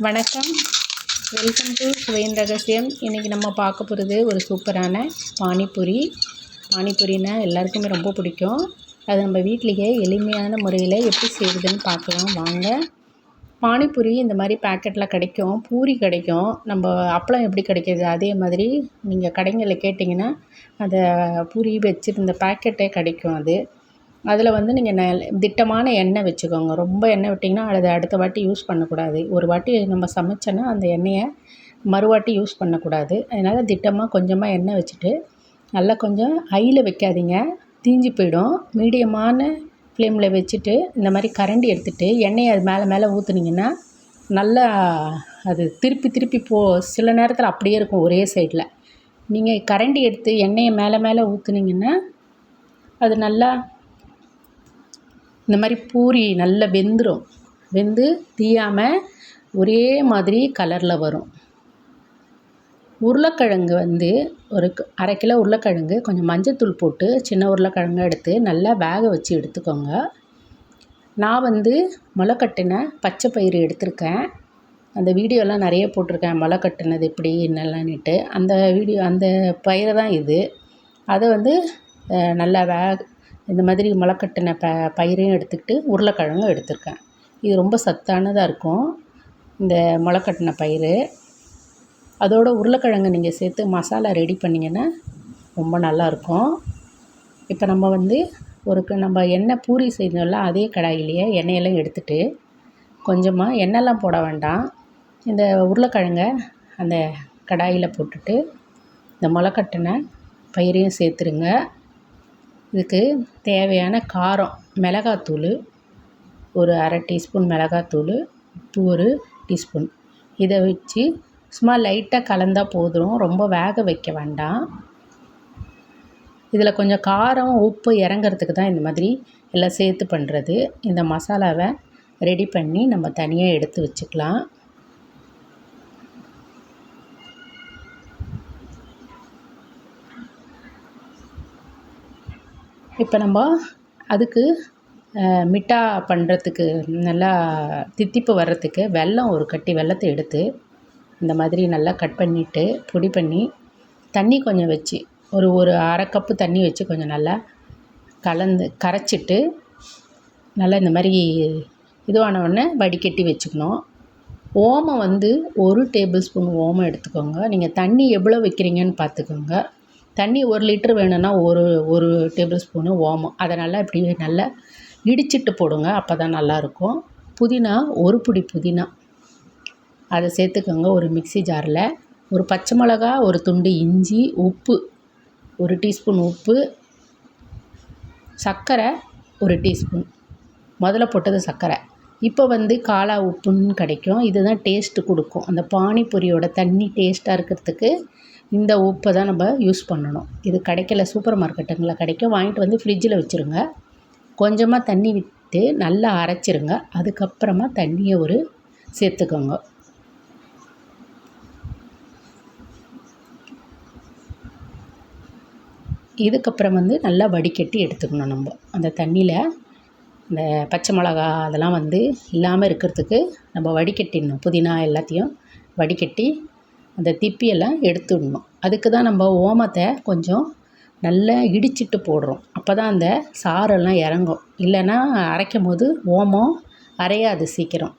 வணக்கம், welcome to சுவையின் ரகசியம். இன்றைக்கி நம்ம பார்க்க போகிறது ஒரு சூப்பரான பானிபூரி. பானிபூரினா எல்லாருக்குமே ரொம்ப பிடிக்கும். அது நம்ம வீட்டிலேயே எளிமையான முறையில் எப்படி செய்கிறதுன்னு பார்க்கலாம் வாங்க. பானிபூரி இந்த மாதிரி பேக்கெட்டில் கிடைக்கும், பூரி கிடைக்கும், நம்ம அப்பளம் எப்படி கிடைக்கிது அதே மாதிரி நீங்கள் கடைங்களில் கேட்டிங்கன்னா அதை பூரி வச்சுருந்த பேக்கெட்டே கிடைக்கும். அதில் வந்து நீங்கள் திட்டமான எண்ணெய் வச்சுக்கோங்க. ரொம்ப எண்ணெய் விட்டிங்கன்னா அதை அடுத்த வாட்டி யூஸ் பண்ணக்கூடாது. ஒரு வாட்டி நம்ம சமைச்சோன்னா அந்த எண்ணெயை மறுவாட்டி யூஸ் பண்ணக்கூடாது. அதனால் திட்டமாக கொஞ்சமாக எண்ணெய் வச்சுட்டு நல்லா கொஞ்சம் ஹையில் வைக்காதீங்க, தீஞ்சு போயிடும். மீடியமான ஃப்ளேமில் வச்சுட்டு இந்த மாதிரி கரண்டி எடுத்துகிட்டு எண்ணெயை அது மேலே மேலே ஊற்றுனீங்கன்னா நல்லா அது திருப்பி திருப்பி சில நேரத்தில் அப்படியே இருக்கும் ஒரே சைடில். நீங்கள் கரண்டி எடுத்து எண்ணெயை மேலே மேலே ஊற்றுனீங்கன்னா அது நல்லா இந்த மாதிரி பூரி நல்லா வெந்து தீயாமல் ஒரே மாதிரி கலரில் வரும். உருளைக்கிழங்கு வந்து ஒரு அரை கிலோ உருளைக்கிழங்கு கொஞ்சம் மஞ்சத்தூள் போட்டு சின்ன உருளைக்கிழங்கு எடுத்து நல்லா வேக வச்சு எடுத்துக்கோங்க. நான் வந்து முளைக்கட்டின பச்சை பயிறு எடுத்திருக்கேன். அந்த வீடியோலாம் நிறைய போட்டிருக்கேன், முளைக்கட்டினது எப்படி என்னெல்லாம்னுட்டு. அந்த பயிரை தான் இது. அதை வந்து நல்லா இந்த மாதிரி முளைக்கட்டின பயிரையும் எடுத்துக்கிட்டு உருளைக்கிழங்கும் எடுத்திருக்கேன். இது ரொம்ப சத்தானதாக இருக்கும் இந்த முளைக்கட்டின பயிறு. அதோட உருளைக்கிழங்கு நீங்கள் சேர்த்து மசாலா ரெடி பண்ணிங்கன்னா ரொம்ப நல்லாயிருக்கும். இப்போ நம்ம வந்து நம்ம எண்ணெய் பூரி செய்யணும்ல, அதே கடாயிலேயே எண்ணெயெல்லாம் எடுத்துகிட்டு கொஞ்சமாக எண்ணெய்லாம் போட வேண்டாம், இந்த உருளைக்கிழங்கை அந்த கடாயில் போட்டுட்டு இந்த முளைக்கட்டின பயிரையும் சேர்த்துருங்க. இதுக்கு தேவையான காரம், மிளகாத்தூள் ஒரு அரை டீஸ்பூன் மிளகாத்தூள், உப்பு ஒரு டீஸ்பூன், இதை வச்சு சும்மா லைட்டாக கலந்தால் போதும், ரொம்ப வேக வைக்க வேண்டாம். இதில் கொஞ்சம் காரம் உப்பு இறங்கிறதுக்கு தான் இந்த மாதிரி எல்லாம் சேர்த்து பண்ணுறது. இந்த மசாலாவை ரெடி பண்ணி நம்ம தனியாக எடுத்து வச்சுக்கலாம். இப்போ நம்ம அதுக்கு மிட்டா பண்ணுறதுக்கு நல்லா தித்திப்பு வர்றதுக்கு வெல்லம் ஒரு கட்டி வெல்லத்தை எடுத்து இந்த மாதிரி நல்லா கட் பண்ணிவிட்டு பொடி பண்ணி தண்ணி கொஞ்சம் வச்சு ஒரு அரை கப்பு தண்ணி வச்சு கொஞ்சம் நல்லா கரைச்சிட்டு நல்லா இந்த மாதிரி இதுவான உடனே வடிகட்டி வச்சுக்கணும். ஓமம் வந்து 1 டேபிள் ஸ்பூன் ஓமம் எடுத்துக்கோங்க. நீங்கள் தண்ணி எவ்வளோ வைக்கிறீங்கன்னு பார்த்துக்கோங்க. தண்ணி 1 லிட்டர் வேணும்னா ஒரு டேபிள் ஸ்பூனு ஓமம், அதை நல்லா இப்படி நல்லா இடிச்சிட்டு போடுங்க, அப்போ தான் நல்லாயிருக்கும். புதினா ஒரு பிடி புதினா அதை சேர்த்துக்கோங்க ஒரு மிக்ஸி ஜாரில். ஒரு பச்சை மிளகா, ஒரு துண்டு இஞ்சி, உப்பு 1 டீஸ்பூன் உப்பு, சர்க்கரை 1 டீஸ்பூன், முதல்ல போட்டது சர்க்கரை. இப்போ வந்து காலா உப்புன்னு கிடைக்கும், இதுதான் டேஸ்ட்டு கொடுக்கும். அந்த பானிபூரியோட தண்ணி டேஸ்ட்டாக இருக்கிறதுக்கு இந்த உப்பை தான் நம்ம யூஸ் பண்ணணும். இது கிடைக்கல, சூப்பர் மார்க்கெட்டுங்களில் கிடைக்கும், வாங்கிட்டு வந்து ஃப்ரிட்ஜில் வச்சுருங்க. கொஞ்சமாக தண்ணி விட்டு நல்லா அரைச்சிருங்க. அதுக்கப்புறமா தண்ணியை சேர்த்துக்கோங்க. இதுக்கப்புறம் வந்து நல்லா வடிகட்டி எடுத்துக்கணும். நம்ம அந்த தண்ணியில் இந்த பச்சை மிளகா அதெல்லாம் வந்து இல்லாமல் இருக்கிறதுக்கு நம்ம வடிகட்டிடணும். புதினா எல்லாத்தையும் வடிகட்டி அந்த திப்பியெல்லாம் எடுத்துடணும். அதுக்கு தான் நம்ம ஓமத்தை கொஞ்சம் நல்லா இடிச்சிட்டு போடுறோம், அப்போ தான் அந்த சாரெல்லாம் இறங்கும். இல்லைன்னா அரைக்கும் போது ஓமம் அரையாது சீக்கிரம்,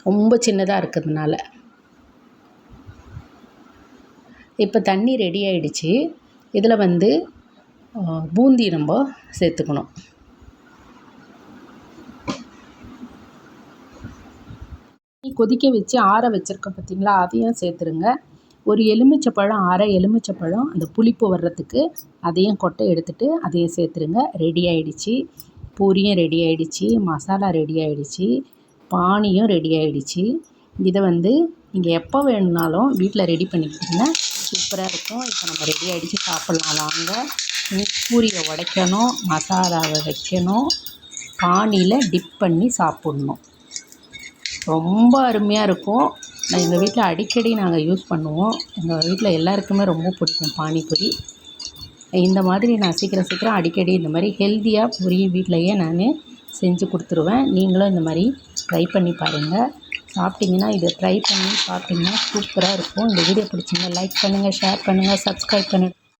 ரொம்ப சின்னதாக இருக்கிறதுனால. இப்போ தண்ணி ரெடி ஆகிடுச்சு. இதில் வந்து பூந்தி நம்ம சேர்த்துக்கணும். கொதிக்க வச்சு ஆற வச்சுருக்கோம் பார்த்திங்களா, அதையும் சேர்த்துருங்க. ஒரு எலுமிச்சப்பழம், அரை எலுமிச்சப்பழம் அந்த புளிப்பு வர்றதுக்கு அதையும் கொட்டை எடுத்துகிட்டு அதையும் சேர்த்துருங்க. ரெடி ஆகிடுச்சு, பூரியும் ரெடி ஆகிடுச்சு, மசாலா ரெடி ஆகிடுச்சு, பானியும் ரெடி ஆகிடுச்சு. இதை வந்து நீங்கள் எப்போ வேணும்னாலும் வீட்டில் ரெடி பண்ணிக்கிட்டிங்கன்னா சூப்பராக இருக்கும். இப்போ நம்ம ரெடி ஆகிடுச்சு, சாப்பிட்லாம் வாங்க. பூரியை உடைக்கணும், மசாலாவை வைக்கணும், பானியில் டிப் பண்ணி சாப்பிட்ணும். ரொம்ப அருமையாக இருக்கும். எங்கள் வீட்டில் அடிக்கடி நாங்கள் யூஸ் பண்ணுவோம். எங்கள் வீட்டில் எல்லாருக்குமே ரொம்ப பிடிக்கும் பானிபூரி. இந்த மாதிரி நான் சீக்கிரம் அடிக்கடி இந்த மாதிரி ஹெல்த்தியாக பூரி வீட்டிலையே நான் செஞ்சு கொடுத்துருவேன். நீங்களும் இந்த மாதிரி ட்ரை பண்ணி பாருங்கள். சாப்பிட்டிங்கன்னா இதை ட்ரை பண்ணி சாப்பிட்டிங்கன்னா சூப்பராக இருக்கும். இந்த வீடியோ பிடிச்சிருந்தா லைக் பண்ணுங்கள், ஷேர் பண்ணுங்கள், சப்ஸ்கிரைப் பண்ணுங்கள்.